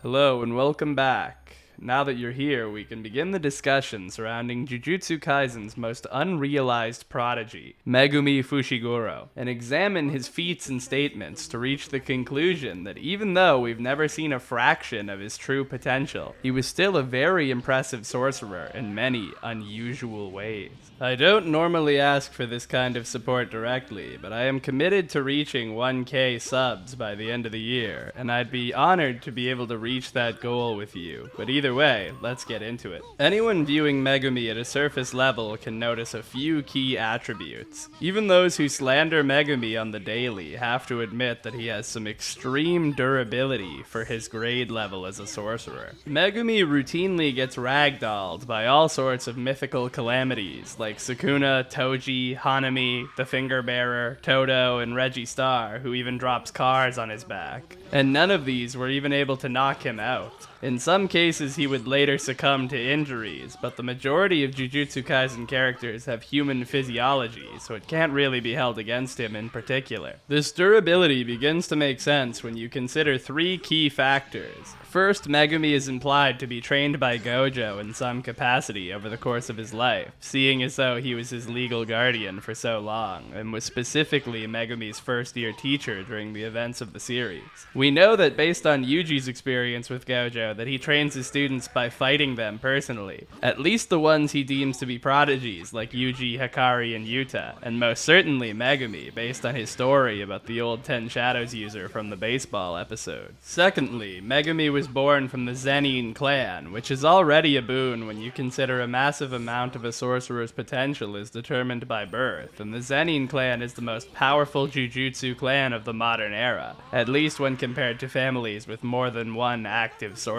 Hello and welcome back. Now that you're here, we can begin the discussion surrounding Jujutsu Kaisen's most unrealized prodigy, Megumi Fushiguro, and examine his feats and statements to reach the conclusion that even though we've never seen a fraction of his true potential, he was still a very impressive sorcerer in many unusual ways. I don't normally ask for this kind of support directly, but I am committed to reaching 1K subs by the end of the year, and I'd be honored to be able to reach that goal with you. But either way, let's get into it. Anyone viewing Megumi at a surface level can notice a few key attributes. Even those who slander Megumi on the daily have to admit that he has some extreme durability for his grade level as a sorcerer. Megumi routinely gets ragdolled by all sorts of mythical calamities like Sukuna, Toji, Hanami, the Finger Bearer, Todo, and Reggie Star, who even drops cars on his back. And none of these were even able to knock him out. In some cases, he would later succumb to injuries, but the majority of Jujutsu Kaisen characters have human physiology, so it can't really be held against him in particular. This durability begins to make sense when you consider three key factors. First, Megumi is implied to be trained by Gojo in some capacity over the course of his life, seeing as though he was his legal guardian for so long, and was specifically Megumi's first-year teacher during the events of the series. We know that based on Yuji's experience with Gojo, that he trains his students by fighting them personally, at least the ones he deems to be prodigies like Yuji, Hikari, and Yuta, and most certainly Megumi, based on his story about the old Ten Shadows user from the baseball episode. Secondly, Megumi was born from the Zenin clan, which is already a boon when you consider a massive amount of a sorcerer's potential is determined by birth, and the Zenin clan is the most powerful Jujutsu clan of the modern era, at least when compared to families with more than one active sorcerer.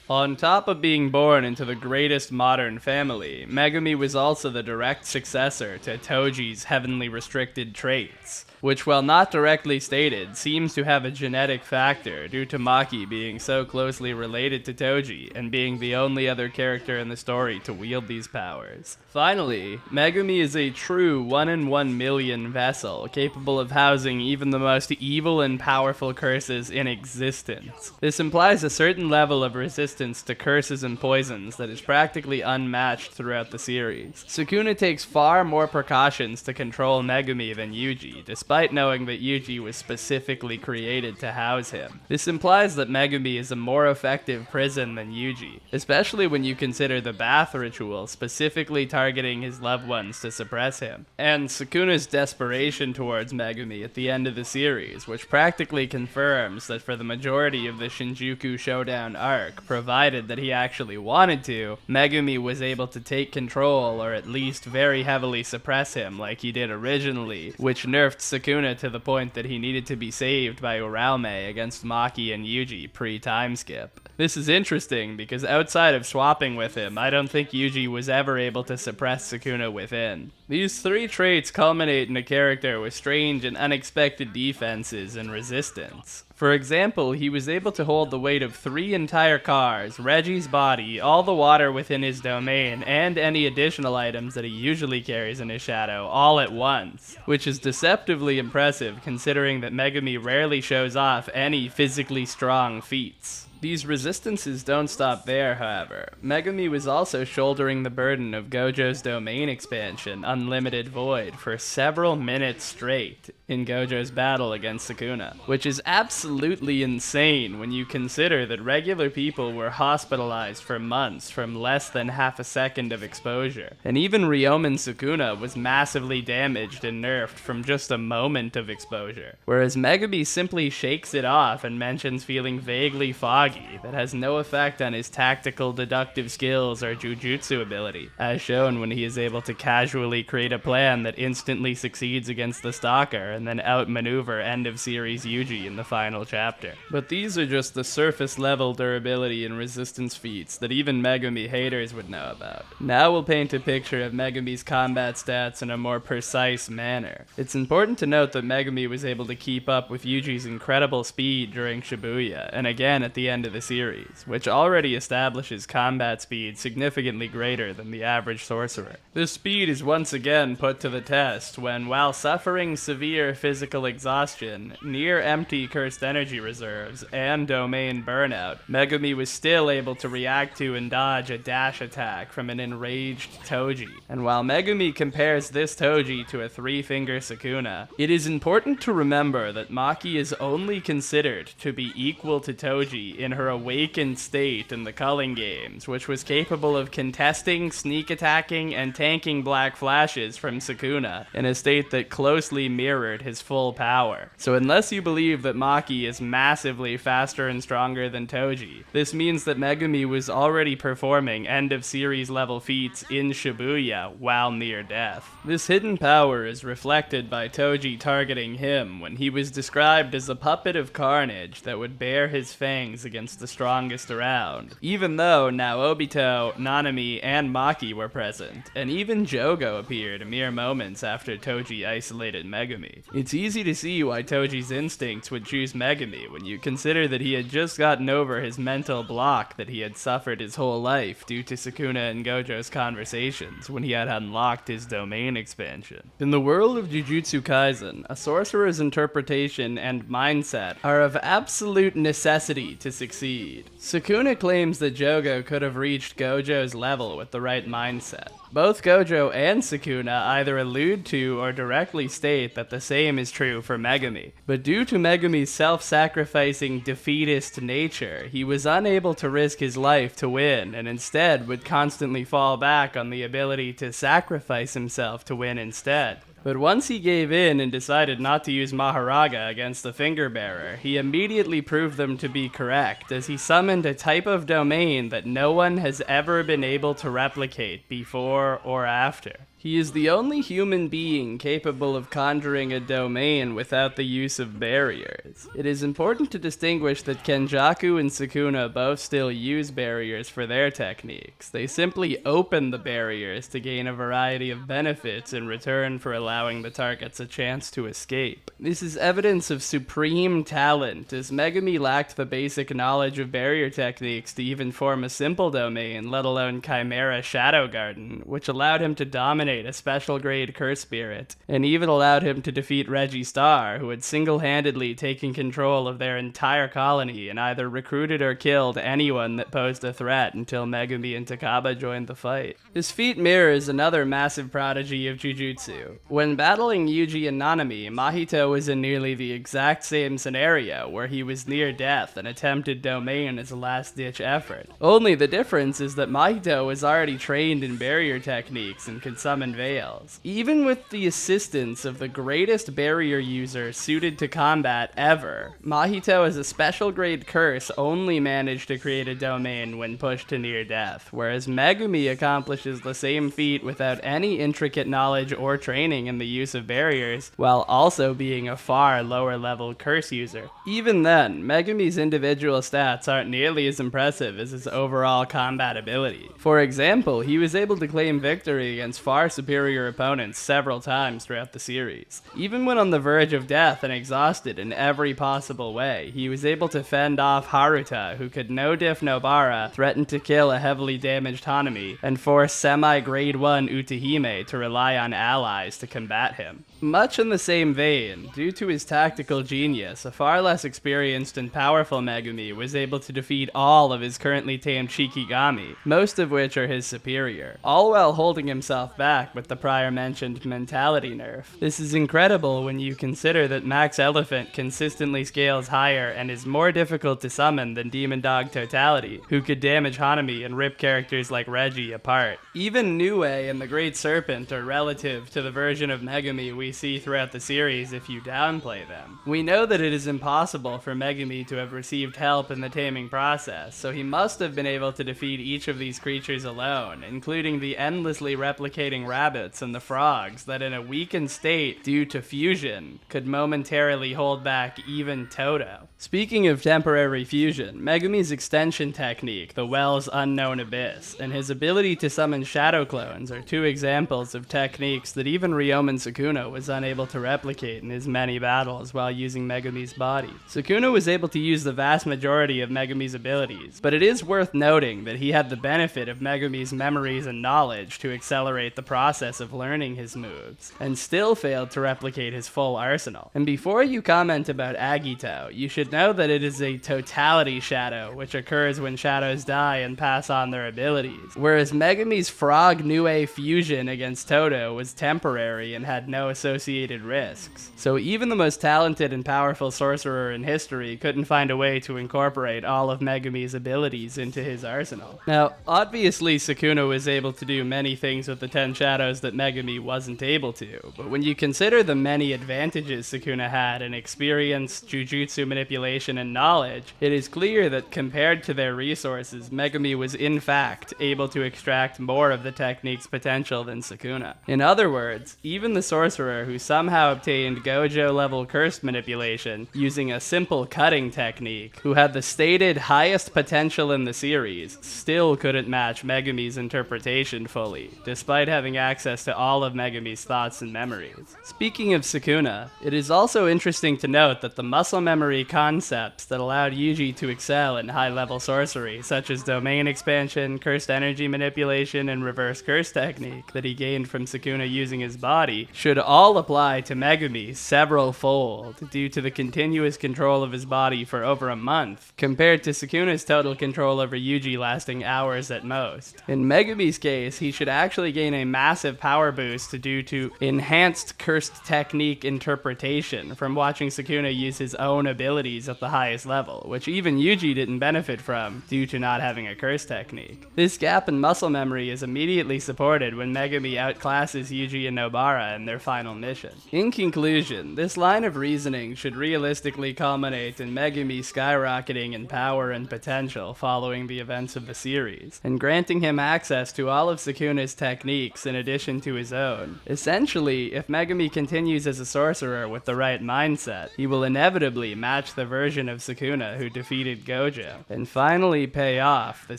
On top of being born into the greatest modern family, Megumi was also the direct successor to Toji's heavenly restricted traits, which, while not directly stated, seems to have a genetic factor due to Maki being so closely related to Toji and being the only other character in the story to wield these powers. Finally, Megumi is a true 1 in 1 million vessel, capable of housing even the most evil and powerful curses in existence. This implies a certain level of resistance to curses and poisons that is practically unmatched throughout the series. Sukuna takes far more precautions to control Megumi than Yuji, despite knowing that Yuji was specifically created to house him. This implies that Megumi is a more effective prison than Yuji, especially when you consider the bath ritual specifically targeting his loved ones to suppress him, and Sukuna's desperation towards Megumi at the end of the series, which practically confirms that for the majority of the Shinjuku Showdown arc, provided that he actually wanted to, Megumi was able to take control or at least very heavily suppress him like he did originally, which nerfed Sukuna to the point that he needed to be saved by Uraume against Maki and Yuji pre-time skip. This is interesting because outside of swapping with him, I don't think Yuji was ever able to suppress Sukuna within. These three traits culminate in a character with strange and unexpected defenses and resistance. For example, he was able to hold the weight of 3 entire cars, Reggie's body, all the water within his domain, and any additional items that he usually carries in his shadow, all at once, which is deceptively impressive considering that Megumi rarely shows off any physically strong feats. These resistances don't stop there, however. Megumi was also shouldering the burden of Gojo's domain expansion, Unlimited Void, for several minutes straight in Gojo's battle against Sukuna, which is absolutely insane when you consider that regular people were hospitalized for months from less than half a second of exposure, and even Ryomen Sukuna was massively damaged and nerfed from just a moment of exposure, whereas Megumi simply shakes it off and mentions feeling vaguely foggy that has no effect on his tactical deductive skills or jujutsu ability, as shown when he is able to casually create a plan that instantly succeeds against the Stalker and then outmaneuver end-of-series Yuji in the final chapter. But these are just the surface-level durability and resistance feats that even Megumi haters would know about. Now we'll paint a picture of Megumi's combat stats in a more precise manner. It's important to note that Megumi was able to keep up with Yuji's incredible speed during Shibuya, and again at the end end of the series, which already establishes combat speed significantly greater than the average sorcerer. This speed is once again put to the test when, while suffering severe physical exhaustion, near empty cursed energy reserves, and domain burnout, Megumi was still able to react to and dodge a dash attack from an enraged Toji. And while Megumi compares this Toji to a three-finger Sukuna, it is important to remember that Maki is only considered to be equal to Toji in her awakened state in the Culling games, which was capable of contesting, sneak attacking, and tanking black flashes from Sukuna in a state that closely mirrored his full power. So unless you believe that Maki is massively faster and stronger than Toji, this means that Megumi was already performing end-of-series level feats in Shibuya while near death. This hidden power is reflected by Toji targeting him when he was described as a puppet of carnage that would bare his fangs against the strongest around, even though Naobito, Nanami, and Maki were present, and even Jogo appeared mere moments after Toji isolated Megumi. It's easy to see why Toji's instincts would choose Megumi when you consider that he had just gotten over his mental block that he had suffered his whole life due to Sukuna and Gojo's conversations when he had unlocked his domain expansion. In the world of Jujutsu Kaisen, a sorcerer's interpretation and mindset are of absolute necessity to succeed. Sukuna claims that Jogo could have reached Gojo's level with the right mindset. Both Gojo and Sukuna either allude to or directly state that the same is true for Megumi. But due to Megumi's self-sacrificing, defeatist nature, he was unable to risk his life to win, and instead would constantly fall back on the ability to sacrifice himself to win instead. But once he gave in and decided not to use Maharaga against the Finger Bearer, he immediately proved them to be correct, as he summoned a type of domain that no one has ever been able to replicate before or after. He is the only human being capable of conjuring a domain without the use of barriers. It is important to distinguish that Kenjaku and Sukuna both still use barriers for their techniques. They simply open the barriers to gain a variety of benefits in return for allowing the targets a chance to escape. This is evidence of supreme talent, as Megumi lacked the basic knowledge of barrier techniques to even form a simple domain, let alone Chimera Shadow Garden, which allowed him to dominate a special grade curse spirit, and even allowed him to defeat Reggie Star, who had single-handedly taken control of their entire colony and either recruited or killed anyone that posed a threat until Megumi and Takaba joined the fight. This feat mirrors another massive prodigy of Jujutsu. When battling Yuji and Nanami, Mahito was in nearly the exact same scenario, where he was near death and attempted domain as a last-ditch effort. Only the difference is that Mahito was already trained in barrier techniques and could summon veils. Even with the assistance of the greatest barrier user suited to combat ever, Mahito as a special grade curse only managed to create a domain when pushed to near death, whereas Megumi accomplishes the same feat without any intricate knowledge or training in the use of barriers, while also being a far lower level curse user. Even then, Megumi's individual stats aren't nearly as impressive as his overall combat ability. For example, he was able to claim victory against far superior opponents several times throughout the series. Even when on the verge of death and exhausted in every possible way, he was able to fend off Haruta, who could no-diff Nobara, threaten to kill a heavily damaged Hanami, and force semi-grade 1 Utahime to rely on allies to combat him. Much in the same vein, due to his tactical genius, a far less experienced and powerful Megumi was able to defeat all of his currently tamed Shikigami, most of which are his superior, all while holding himself back with the prior mentioned mentality nerf. This is incredible when you consider that Max Elephant consistently scales higher and is more difficult to summon than Demon Dog Totality, who could damage Hanami and rip characters like Reggie apart. Even Nue and the Great Serpent are relative to the version of Megumi we see throughout the series if you downplay them. We know that it is impossible for Megumi to have received help in the taming process, so he must have been able to defeat each of these creatures alone, including the endlessly replicating rabbits and the frogs that in a weakened state due to fusion could momentarily hold back even Todo. Speaking of temporary fusion, Megumi's extension technique, the Well's Unknown Abyss, and his ability to summon shadow clones are two examples of techniques that even Ryomen Sukuna was unable to replicate in his many battles while using Megumi's body. Sukuna was able to use the vast majority of Megumi's abilities, but it is worth noting that he had the benefit of Megumi's memories and knowledge to accelerate the process of learning his moves, and still failed to replicate his full arsenal. And before you comment about Agito, you should know that it is a totality shadow, which occurs when shadows die and pass on their abilities, whereas Megumi's Frog Nue fusion against Todo was temporary and had no associated risks. So even the most talented and powerful sorcerer in history couldn't find a way to incorporate all of Megumi's abilities into his arsenal. Now, obviously Sukuna was able to do many things with the 10 shadows that Megumi wasn't able to, but when you consider the many advantages Sukuna had in experience, jujutsu manipulation, and knowledge, it is clear that compared to their resources, Megumi was in fact able to extract more of the technique's potential than Sukuna. In other words, even the sorcerer who somehow obtained Gojo-level curse manipulation using a simple cutting technique, who had the stated highest potential in the series, still couldn't match Megumi's interpretation fully, despite having access to all of Megumi's thoughts and memories. Speaking of Sukuna, it is also interesting to note that the muscle memory concepts that allowed Yuji to excel in high-level sorcery, such as domain expansion, cursed energy manipulation, and reverse curse technique that he gained from Sukuna using his body, should all apply to Megumi several-fold due to the continuous control of his body for over a month, compared to Sukuna's total control over Yuji lasting hours at most. In Megumi's case, he should actually gain a massive power boost due to enhanced cursed technique interpretation from watching Sukuna use his own abilities at the highest level, which even Yuji didn't benefit from due to not having a curse technique. This gap in muscle memory is immediately supported when Megumi outclasses Yuji and Nobara in their final mission. In conclusion, this line of reasoning should realistically culminate in Megumi skyrocketing in power and potential following the events of the series, and granting him access to all of Sukuna's techniques in addition to his own. Essentially, if Megumi continues as a sorcerer with the right mindset, he will inevitably match the version of Sukuna who defeated Gojo, and finally pay off the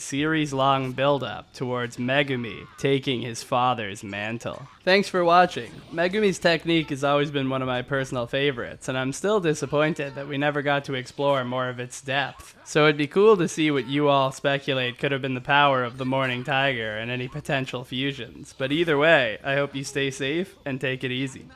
series-long build-up towards Megumi taking his father's mantle. Thanks for watching. Megumi's technique has always been one of my personal favorites, and I'm still disappointed that we never got to explore more of its depth. So it'd be cool to see what you all speculate could have been the power of the Morning Tiger and any potential fusions. But either way, I hope you stay safe and take it easy.